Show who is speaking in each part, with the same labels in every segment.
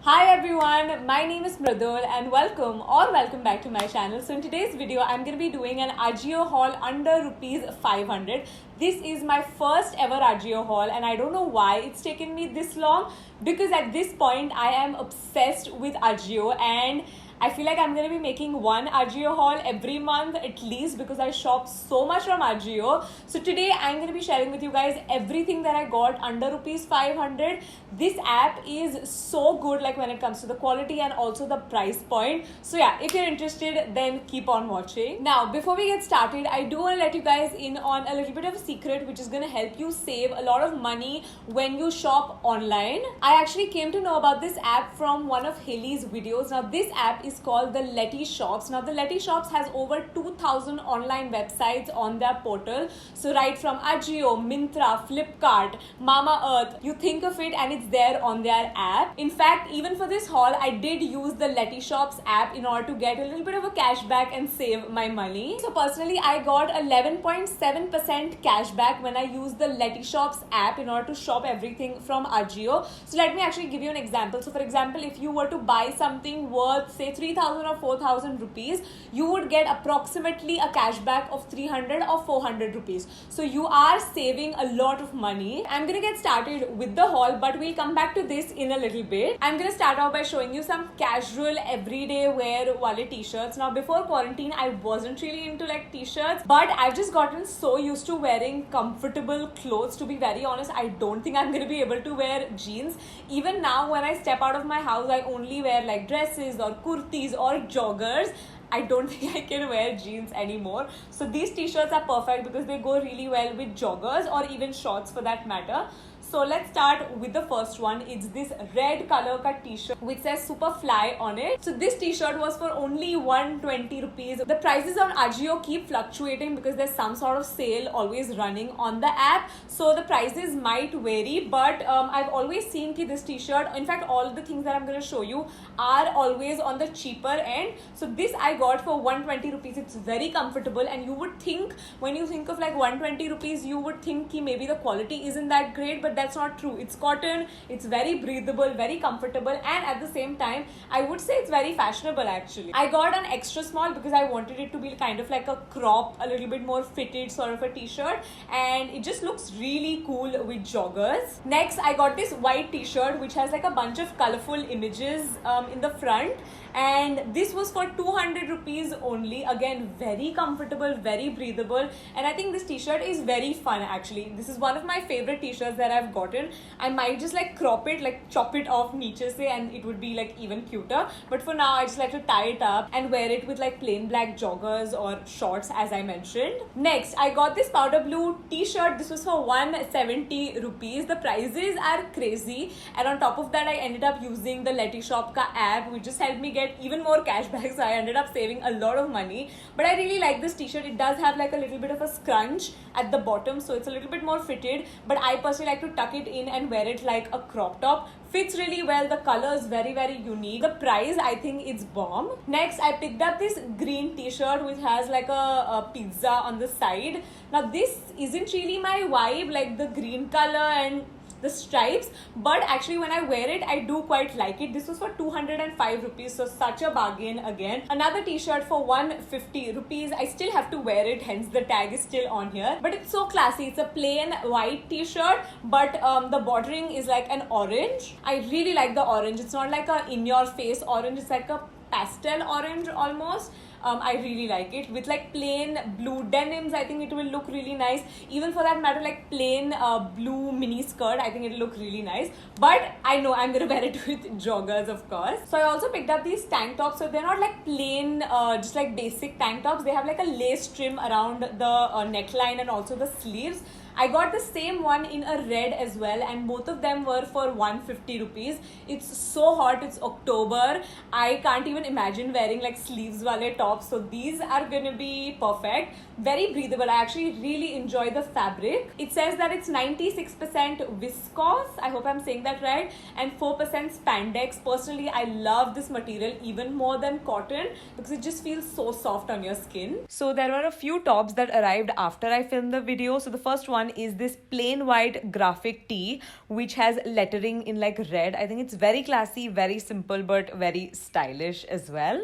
Speaker 1: Hi everyone, my name is Mridul and welcome back to my channel. So in today's video, I'm going to be doing an Ajio haul under rupees 500. This is my first ever Ajio haul and I don't know why it's taken me this long because at this point I am obsessed with Ajio and I feel like I'm going to be making one Ajio haul every month at least because I shop so much from Ajio. So today I'm going to be sharing with you guys everything that I got under rupees 500. This app is so good like when it comes to the quality and also the price point. So yeah, if you're interested then keep on watching. Now before we get started, I do want to let you guys in on a little bit of a secret which is going to help you save a lot of money when you shop online. I actually came to know about this app from one of Haley's videos. Now this app is called the Letty Shops. Now the Letty Shops has over 2,000 online websites on their portal. So right from Ajio, Myntra, Flipkart, Mamaearth, you think of it and it's there on their app. In fact, even for this haul, I did use the Letty Shops app in order to get a little bit of a cashback and save my money. So personally, I got 11.7% cashback when I used the Letty Shops app in order to shop everything from Ajio. So let me actually give you an example. So for example, if you were to buy something worth say 3,000 or 4,000 rupees, you would get approximately a cashback of 300 or 400 rupees. So you are saving a lot of money. I'm gonna get started with the haul, but we'll come back to this in a little bit. I'm gonna start out by showing you some casual everyday wear wallet t-shirts. Now before quarantine, I wasn't really into like t-shirts, but I've just gotten so used to wearing comfortable clothes. To be very honest, I don't think I'm gonna be able to wear jeans. Even now when I step out of my house, I only wear like dresses or kurtis or joggers. I don't think I can wear jeans anymore. So these t-shirts are perfect because they go really well with joggers or even shorts for that matter. So let's start with the first one. It's this red color cut t-shirt which says super fly on it. So this t-shirt was for only 120 rupees. The prices on Ajio keep fluctuating because there's some sort of sale always running on the app. So the prices might vary, but I've always seen this t-shirt, in fact all the things that I'm going to show you are always on the cheaper end. So this I got for 120 rupees. It's very comfortable and you would think, when you think of like 120 rupees, you would think maybe the quality isn't that great, but that's not true. It's cotton, it's very breathable, very comfortable, and at the same time I would say it's very fashionable actually. I got an extra small because I wanted it to be kind of like a crop, a little bit more fitted sort of a t-shirt, and it just looks really cool with joggers. Next I got this white t-shirt which has like a bunch of colorful images in the front, and this was for 200 rupees only. Again, very comfortable, very breathable, and I think this t-shirt is very fun actually. This is one of my favorite t-shirts that I've gotten. I might just like crop it, like chop it off niche se, and it would be like even cuter, but for now I just like to tie it up and wear it with like plain black joggers or shorts as I mentioned. Next I got this powder blue t-shirt. This was for 170 rupees. The prices are crazy, and on top of that I ended up using the Letty Shop ka app which just helped me get even more cashback, so I ended up saving a lot of money. But I really like this t-shirt. It does have like a little bit of a scrunch at the bottom, so it's a little bit more fitted, but I personally like to tuck it in and wear it like a crop top. Fits really well. The color is very unique. The price, I think it's bomb. Next I picked up this green t-shirt which has like a pizza on the side. Now this isn't really my vibe, like the green color and the stripes, but actually when I wear it I do quite like it. This was for 205 rupees, so such a bargain again. Another t-shirt for 150 rupees. I still have to wear it, hence the tag is still on here, but it's so classy. It's a plain white t-shirt, but the bordering is like an orange. I really like the orange. It's not like a in your face orange, it's like a pastel orange almost. I really like it with like plain blue denims. I think it will look really nice. Even for that matter, like plain blue mini skirt, I think it'll look really nice. But I know I'm gonna wear it with joggers, of course. So I also picked up these tank tops. So they're not like plain, just like basic tank tops. They have like a lace trim around the neckline and also the sleeves. I got the same one in a red as well, and both of them were for 150 rupees. It's so hot, it's October. I can't even imagine wearing like sleeves wale tops, so these are gonna be perfect. Very breathable. I actually really enjoy the fabric. It says that it's 96% viscose, I hope I'm saying that right, and 4% spandex. Personally, I love this material even more than cotton because it just feels so soft on your skin. So there were a few tops that arrived after I filmed the video. So the first one one is this plain white graphic tee which has lettering in like red. I think it's very classy, very simple, but very stylish as well.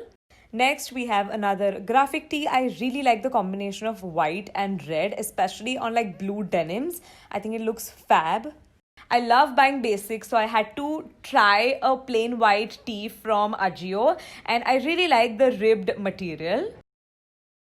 Speaker 1: Next, we have another graphic tee. I really like the combination of white and red, especially on like blue denims. I think it looks fab. I love buying basics, so I had to try a plain white tee from Ajio, and I really like the ribbed material.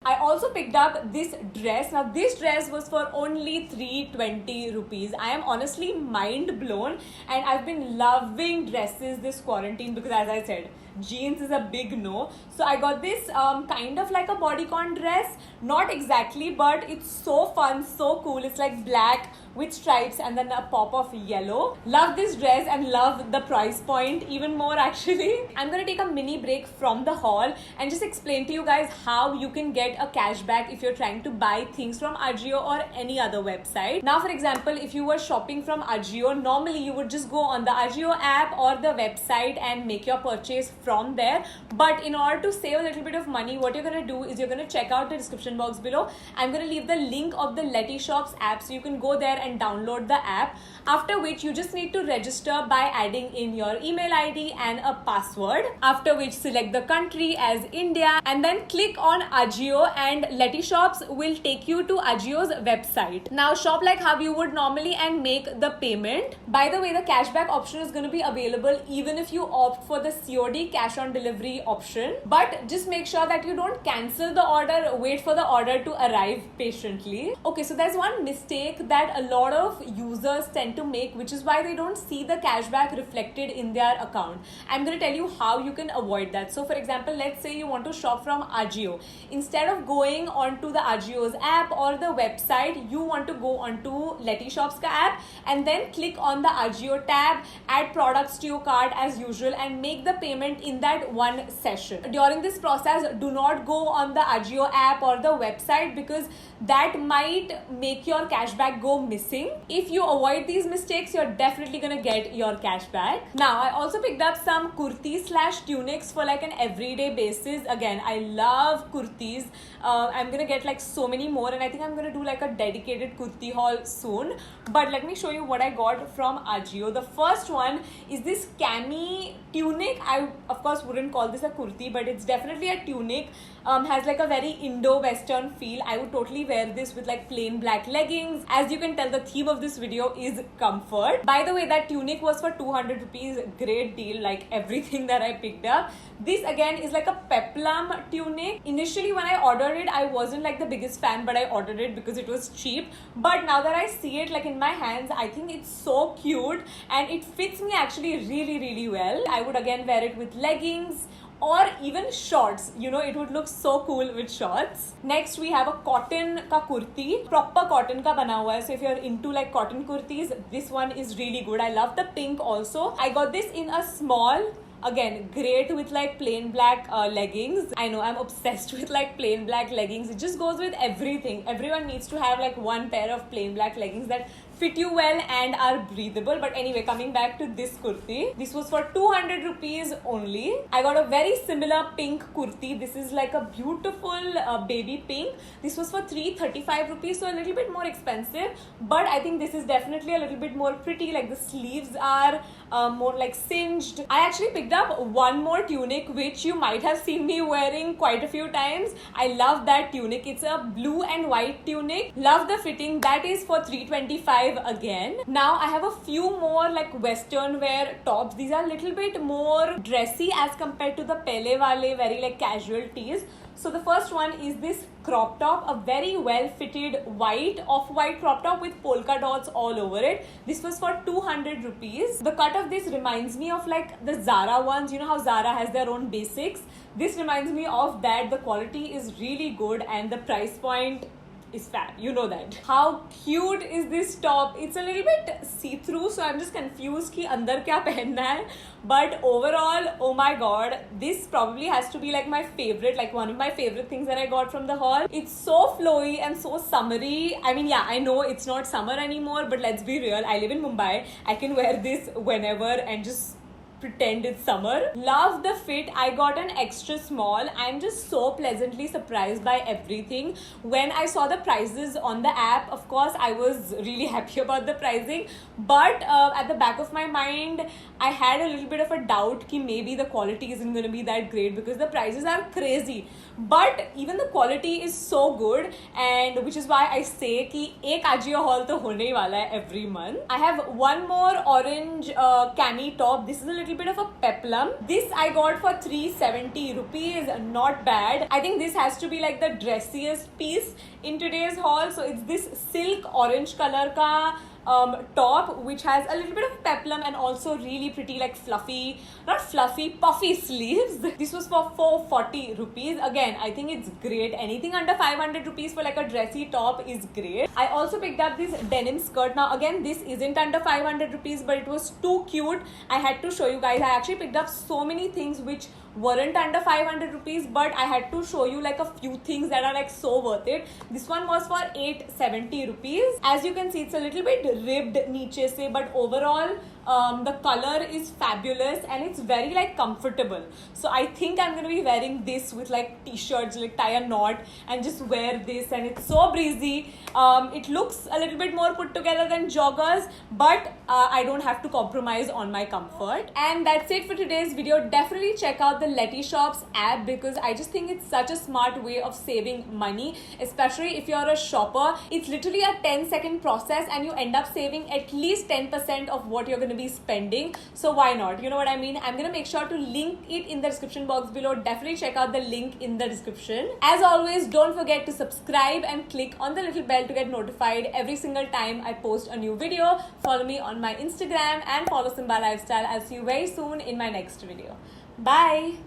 Speaker 1: I also picked up this dress. Now this dress was for only 320 rupees. I am honestly mind blown, and I've been loving dresses this quarantine because, as I said, jeans is a big no. So I got this kind of like a bodycon dress. Not exactly, but it's so fun, so cool. It's like black with stripes and then a pop of yellow. Love this dress and love the price point even more actually. I'm gonna take a mini break from the haul and just explain to you guys how you can get a cashback if you're trying to buy things from Ajio or any other website. Now, for example, if you were shopping from Ajio, normally you would just go on the Ajio app or the website and make your purchase from there. But in order to save a little bit of money, what you're gonna do is you're gonna check out the description box below. I'm gonna leave the link of the Letyshops app so you can go there and download the app, after which you just need to register by adding in your email ID and a password, after which select the country as India and then click on Ajio, and Letyshops will take you to Ajio's website. Now shop like how you would normally and make the payment. By the way, the cashback option is going to be available even if you opt for the COD cash on delivery option, but just make sure that you don't cancel the order, wait for the order to arrive patiently. Okay, so there's one mistake that a lot of users tend to make, which is why they don't see the cashback reflected in their account. I'm going to tell you how you can avoid that. So for example, let's say you want to shop from Ajio. Instead of going onto the Ajio's app or the website, you want to go onto Letyshops ka app and then click on the Ajio tab, add products to your cart as usual and make the payment in that one session. During this process, do not go on the Ajio app or the website because that might make your cashback go missing. If you avoid these mistakes, you're definitely gonna get your cashback. Now, I also picked up some kurtis / tunics for like an everyday basis. Again, I love kurtis. I'm gonna get like so many more, and I think I'm gonna do like a dedicated kurti haul soon. But let me show you what I got from Ajio. The first one is this cami tunic. I of course wouldn't call this a kurti, but it's definitely a tunic. Has like a very Indo-Western feel. I would totally wear this with like plain black leggings. As you can tell, the theme of this video is comfort. By the way, that tunic was for 200 rupees. Great deal, like everything that I picked up. This again is like a peplum tunic. Initially when I ordered it, I wasn't like the biggest fan, but I ordered it because it was cheap. But now that I see it like in my hands, I think it's so cute and it fits me actually really well. I would again wear it with leggings or even shorts. You know, it would look so cool with shorts. Next, we have a cotton ka kurti. Proper cotton ka bana hua hai. So if you're into like cotton kurtis, this one is really good. I love the pink also. I got this in a small. Again, great with like plain black leggings. I know I'm obsessed with like plain black leggings. It just goes with everything. Everyone needs to have like one pair of plain black leggings that fit you well and are breathable. But anyway, coming back to this kurti, this was for 200 rupees only. I got a very similar pink kurti. This is like a beautiful baby pink. This was for 335 rupees, so a little bit more expensive, but I think this is definitely a little bit more pretty. Like the sleeves are more like singed. I actually picked up one more tunic which you might have seen me wearing quite a few times. I love that tunic. It's a blue and white tunic. Love the fitting. That is for 325 again. Now I have a few more like western wear tops. These are a little bit more dressy as compared to the pele wale very like casual tees. So the first one is this crop top, a very well fitted white off-white crop top with polka dots all over it. This was for 200 rupees. The cut of this reminds me of like the Zara ones. You know how Zara has their own basics? This reminds me of that. The quality is really good and the price point is fab. You know that. How cute is this top? It's a little bit see-through, so I'm just confused ki andar kya pehenna hai. But overall, oh my god, this probably has to be like my favorite, like one of my favorite things that I got from the haul. It's so flowy and so summery. I mean, yeah, I know it's not summer anymore, but let's be real. I live in Mumbai. I can wear this whenever and just pretend it's summer. Love the fit. I got an extra small. I'm just so pleasantly surprised by everything. When I saw the prices on the app, of course I was really happy about the pricing, but at the back of my mind I had a little bit of a doubt that maybe the quality isn't going to be that great because the prices are crazy, but even the quality is so good, and which is why I say कि एक Ajio haul तो होने ही वाला है every month. I have one more orange cami top. This is a little bit of a peplum. This I got for 370 rupees. Not bad. I think this has to be like the dressiest piece in today's haul. So it's this silk orange color ka top which has a little bit of peplum and also really pretty like fluffy, not fluffy, puffy sleeves. This was for 440 rupees. Again, I think it's great. Anything under 500 rupees for like a dressy top is great. I also picked up this denim skirt. Now again, this isn't under 500 rupees, but it was too cute. I had to show you guys. I actually picked up so many things which weren't under 500 rupees, but I had to show you like a few things that are like so worth it. This one was for 870 rupees. As you can see, it's a little bit ribbed niche se, but overall the color is fabulous and it's very like comfortable. So I think I'm gonna be wearing this with like t-shirts, like tie a knot and just wear this, and it's so breezy. It looks a little bit more put together than joggers, but I don't have to compromise on my comfort. And that's it for today's video. Definitely check out the Letyshops app because I just think it's such a smart way of saving money, especially if you're a shopper. It's literally a 10-second process and you end up saving at least 10% of what you're going to be spending. So why not? You know what I mean? I'm going to make sure to link it in the description box below. Definitely check out the link in the description. As always, don't forget to subscribe and click on the little bell to get notified every single time I post a new video. Follow me on my Instagram and follow Simba Lifestyle. I'll see you very soon in my next video. Bye.